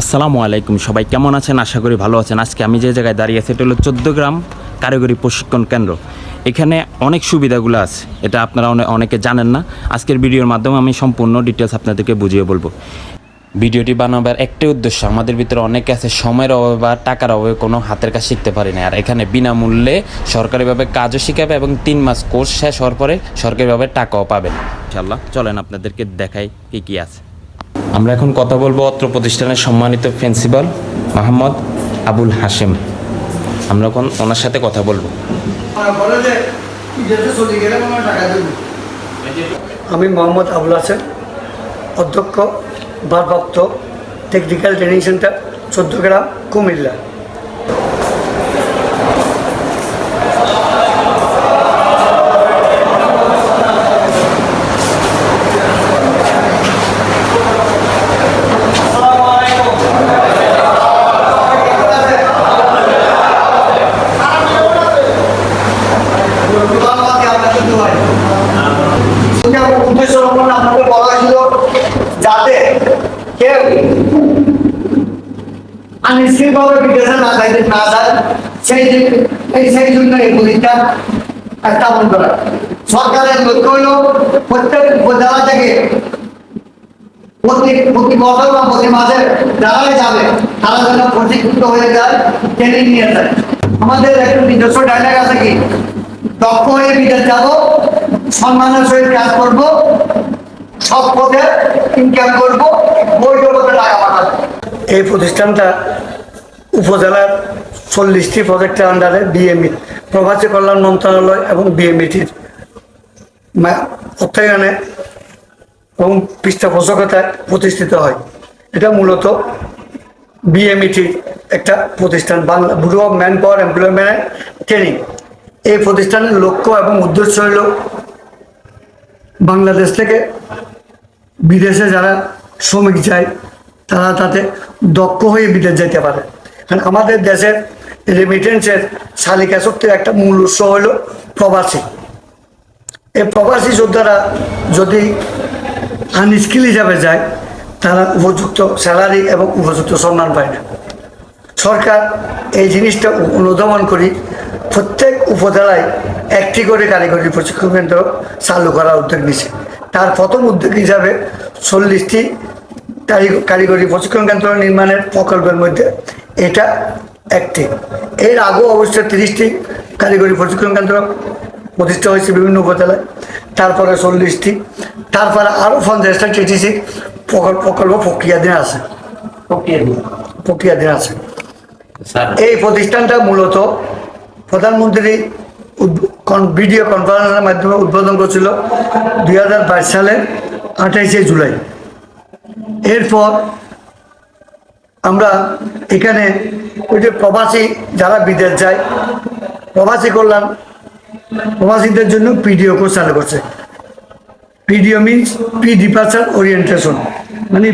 আসসালামু আলাইকুম, সবাই কেমন আছেন? আশা করি ভালো আছেন। আজকে আমি যে জায়গায় দাঁড়িয়ে আছি এটা হলো 14 গ্রাম কারিগরি প্রশিক্ষণ কেন্দ্র। এখানে অনেক সুবিধাগুলো আছে, এটা আপনারা অনেকে জানেন না। আজকের ভিডিওর মাধ্যমে আমি সম্পূর্ণ ডিটেলস আপনাদেরকে বুঝিয়ে বলবো। ভিডিওটি বানাবার একটাই উদ্দেশ্য, আমাদের ভিতরে অনেকে আছে সময়ের অভাবে বা টাকার অভাবে কোনো হাতের কাজ শিখতে পারি না, আর এখানে বিনামূল্যে সরকারিভাবে কাজও শিখাবে এবং 3 মাস কোর্স শেষ হওয়ার পরে সরকারিভাবে টাকাও পাবেন। ইনশাআল্লাহ চলেন আপনাদেরকে দেখাই কী কী আছে। আমরা এখন কথা বলবো অত্র প্রতিষ্ঠানের সম্মানিত প্রিন্সিপাল মোহাম্মদ আবুল হাশেম। আমরা এখন ওনার সাথে কথা বলবো। আমি মোহাম্মদ আবুল হাশেম, অধ্যক্ষ ভারপ্রাপ্ত টেকনিক্যাল ট্রেনিং সেন্টার 14 গ্রাম কুমিল্লা। আপনাকে বলা হয়েছিল যাতে কেউ আনিশ্চিতভাবে বিদেশে না যাইতে না যায়, সেই জন্য এই পরীক্ষা স্থাপন করা। সরকারের লক্ষ্য হল প্রত্যেক উপজেলা থেকে প্রতি বছর বা প্রতি মাসে যারাই যাবে তারা যেন প্রশিক্ষিত হয়ে যায়, ট্রেনিং নিয়ে যায়। আমাদের একটু নিজস্ব ডায়লগ আছে কি, দক্ষ হয়ে বিদেশ যাব, সম্মানের সহিত কাজ করবো, সব পথে ইনকাম করবো, বৈধ পথে টাকা পাঠাবো। এই প্রতিষ্ঠানটা উপজেলার 40টি প্রজেক্টের আন্ডারে বিএমই প্রবাসী কল্যাণ মন্ত্রণালয় এবং বিএমইটির অর্থায়নে এবং পৃষ্ঠপোষকতায় প্রতিষ্ঠিত হয়। এটা মূলত বিএমইটির একটা প্রতিষ্ঠান, Bangla bureau of man power employment training. এই প্রতিষ্ঠানের লক্ষ্য এবং উদ্দেশ্য হল বাংলাদেশ থেকে বিদেশে যারা শ্রমিক যায় তারা তাতে দক্ষ হয়ে বিদেশ যেতে পারে। কারণ আমাদের দেশের রেমিটেন্সের চালিকা শক্তির একটা মূল উৎস হল প্রবাসী। এই প্রবাসী যোদ্ধারা যদি আনস্কিল হিসাবে যায় তারা উপযুক্ত স্যালারি এবং উপযুক্ত সম্মান পায় না। সরকার এই জিনিসটা অনুধাবন করি প্রত্যেক উপজেলায় একটি করে কারিগরি প্রশিক্ষণ কেন্দ্র চালু করার উদ্যোগ নিচ্ছে। তার প্রথম উদ্যোগ হিসাবে 40টি কারিগরি প্রশিক্ষণ কেন্দ্র নির্মাণের প্রকল্পের মধ্যে এটা একটি। এর আগেও অবশ্যই 30টি কারিগরি প্রশিক্ষণ কেন্দ্র প্রতিষ্ঠা হয়েছে বিভিন্ন উপজেলায়, তারপরে 40টি, তারপরে আরও 50টা টিটিসি প্রকল্প প্রক্রিয়াধীন আছে। এই প্রতিষ্ঠানটা মূলত প্রধানমন্ত্রী ভিডিও কনফারেন্সের মাধ্যমে উদ্বোধন করেছিল 2022 সালের 28শে জুলাই। এরপর আমরা এখানে ওই যে প্রবাসী যারা বিদেশ যায়, প্রবাসীদের জন্য পিডিও কোর্স চালু করছে। PDO means pre departure orientation, মানে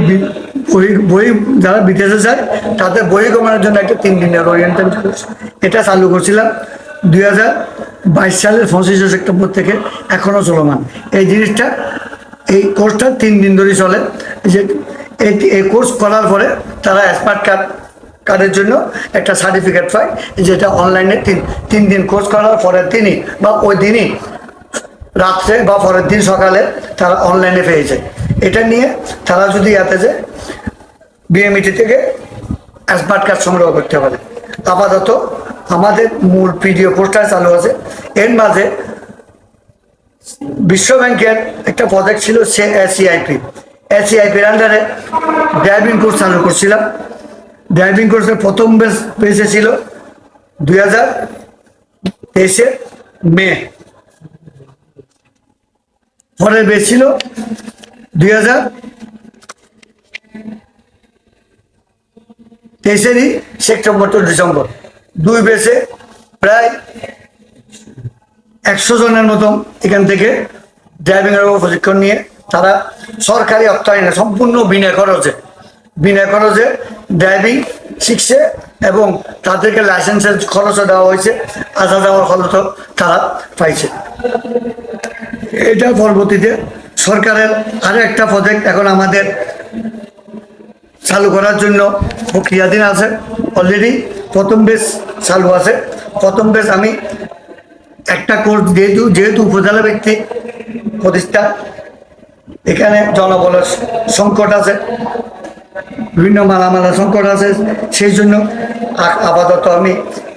বই যারা বিদেশে যায় তাদের বহির্গমনের জন্য একটা 3 দিনের ওরিয়েন্টেশন কোর্স, এটা চালু করছিলাম 2022 সালের 25 সেপ্টেম্বর থেকে, এখনও চলমান। এই জিনিসটা, এই কোর্সটা 3 দিন ধরে চলে। যে এই কোর্স করার পরে তারা স্মার্ট কার্ডের জন্য একটা সার্টিফিকেট পায়, যেটা অনলাইনে 3 দিন কোর্স করার পরের দিনই বা ওই দিনই রাত্রে বা পরের দিন সকালে তারা অনলাইনে পেয়ে যায়। এটা নিয়ে তারা যদি এতে যে বিএমইটি থেকে স্মার্ট কার্ড সংগ্রহ করতে পারে। আপাতত আমাদের মূল পিডিও কোর্সটা চালু আছে। এর মাঝে বিশ্ব ব্যাংকের একটা প্রজেক্ট ছিল এসিআইপির আন্ডারে ড্রাইভিং কোর্স চালু করছিলাম। ড্রাইভিং কোর্সের প্রথম পেজে ছিল 2023 মে, পরের বেচ ছিল 2023 সেপ্টেম্বর টু ডিসেম্বর। 2 বেচে প্রায় 100 জনের মতন এখান থেকে ড্রাইভিংয়ের প্রশিক্ষণ নিয়ে তারা সরকারি অর্থায়নে সম্পূর্ণ বিনা খরচে ড্রাইভিং শিখছে এবং তাদেরকে লাইসেন্সের খরচও দেওয়া হয়েছে, আসা যাওয়ার খরচও তারা পাইছে। এটা পরবর্তীতে সরকারের আরো একটা প্রজেক্ট এখন আমাদের চালু করার জন্য প্রক্রিয়াধীন আছে। অলরেডি প্রথম বেস চালু আছে। প্রথম বেস আমি একটা কোর্স যেহেতু উপজেলা ভিত্তিক প্রতিষ্ঠান, এখানে জনবলের সংকট আছে, বিভিন্ন মালামালের সংকট আছে, সেই জন্য আপাতত আমি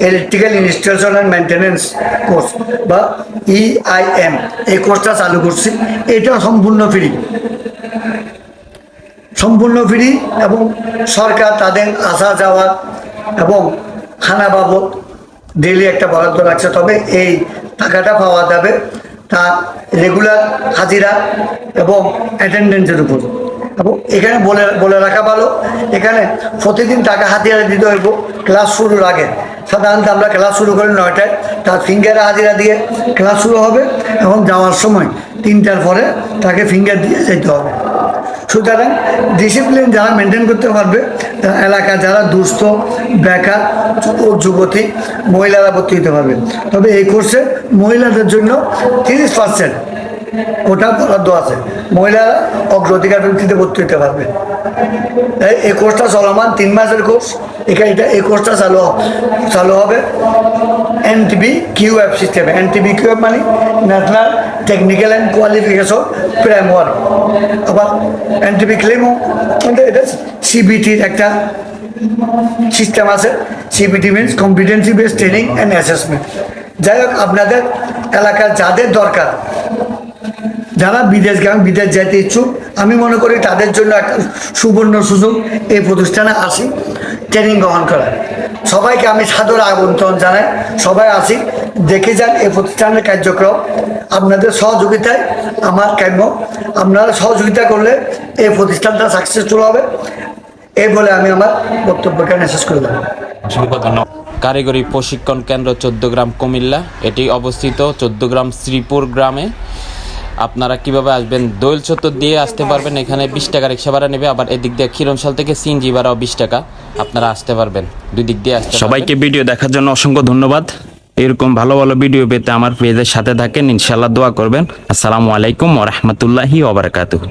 electrical installation and maintenance course বা EIM এই কোর্সটা চালু করছি। এটা সম্পূর্ণ ফ্রি এবং সরকার তাদের আসা যাওয়া এবং খানা বাবদ ডেইলি একটা বরাদ্দ রাখছে। তবে এই টাকাটা পাওয়া যাবে তার রেগুলার হাজিরা এবং অ্যাটেন্ডেন্সের উপর। এবং এখানে বলে রাখা ভালো, এখানে প্রতিদিন টাকা হাজিরা দিতে হইব ক্লাস শুরুর আগে। সাধারণত আমরা ক্লাস শুরু করি 9টায়, তার ফিঙ্গারে হাজিরা দিয়ে ক্লাস শুরু হবে এবং যাওয়ার সময় 3টার পরে তাকে ফিঙ্গার দিয়ে যেতে হবে। সুতরাং ডিসিপ্লিন যারা মেনটেন করতে পারবে, এলাকা যারা দুস্থ, বেকার, যুবতী, মহিলারা ভর্তি হতে পারবে। তবে এই কোর্সে মহিলাদের জন্য 30% কোটা বরাদ্দ আছে, মহিলারা অগ্রাধিকার ভিত্তিতে ভর্তি হতে পারবে। এই কোর্সটা চলমান 3 মাসের কোর্স। এই কোর্সটা চালু হবে NTB QF সিস্টেমে। NTB QF মানে national technical and qualification framework. আবার NTB ক্লেমও এটা CBTর একটা সিস্টেম আছে। CBT means competency based training and assessment. যাই হোক, আপনাদের এলাকার যাদের দরকার, যারা বিদেশ যেতে ইচ্ছুক, আমি মনে করি তাদের জন্য একটা সুবর্ণ সুযোগ এই প্রতিষ্ঠানে আসি ট্রেনিং গ্রহণ করার। সবাইকে আমি সাদর আমন্ত্রণ জানাই, সবাই আসি, দেখে যান এই প্রতিষ্ঠানের কার্যক্রম। আপনাদের সহযোগিতায় আমার কাম্য, আপনারা সহযোগিতা করলে এই প্রতিষ্ঠানটা সাকসেসফুল হবে, এই বলে আমি আমার বক্তব্যকে শেষ করলাম। অসংখ্য ধন্যবাদ। কারিগরি প্রশিক্ষণ কেন্দ্র 14 গ্রাম কুমিল্লা, এটি অবস্থিত 14 গ্রাম শ্রীপুর গ্রামে। আপনারা কিভাবে আসবেন? দোয়েল চত্বর দিয়ে আসতে পারবেন, এখানে 20 টাকা রিক্সা ভাড়া নেবে। আবার এদিক দিয়ে ক্ষীরণশাল থেকে সিএনজি ভাড়াও 20 টাকা, আপনারা আসতে পারবেন, দুই দিক দিয়ে আসতে। সবাইকে ভিডিও দেখার জন্য অসংখ্য ধন্যবাদ। এরকম ভালো ভালো ভিডিও পেতে আমার পেজের সাথে থাকেন, ইনশাআল্লাহ দোয়া করবেন। আসসালামু আলাইকুম ওয়া রাহমাতুল্লাহি ওয়া বারাকাতুহু।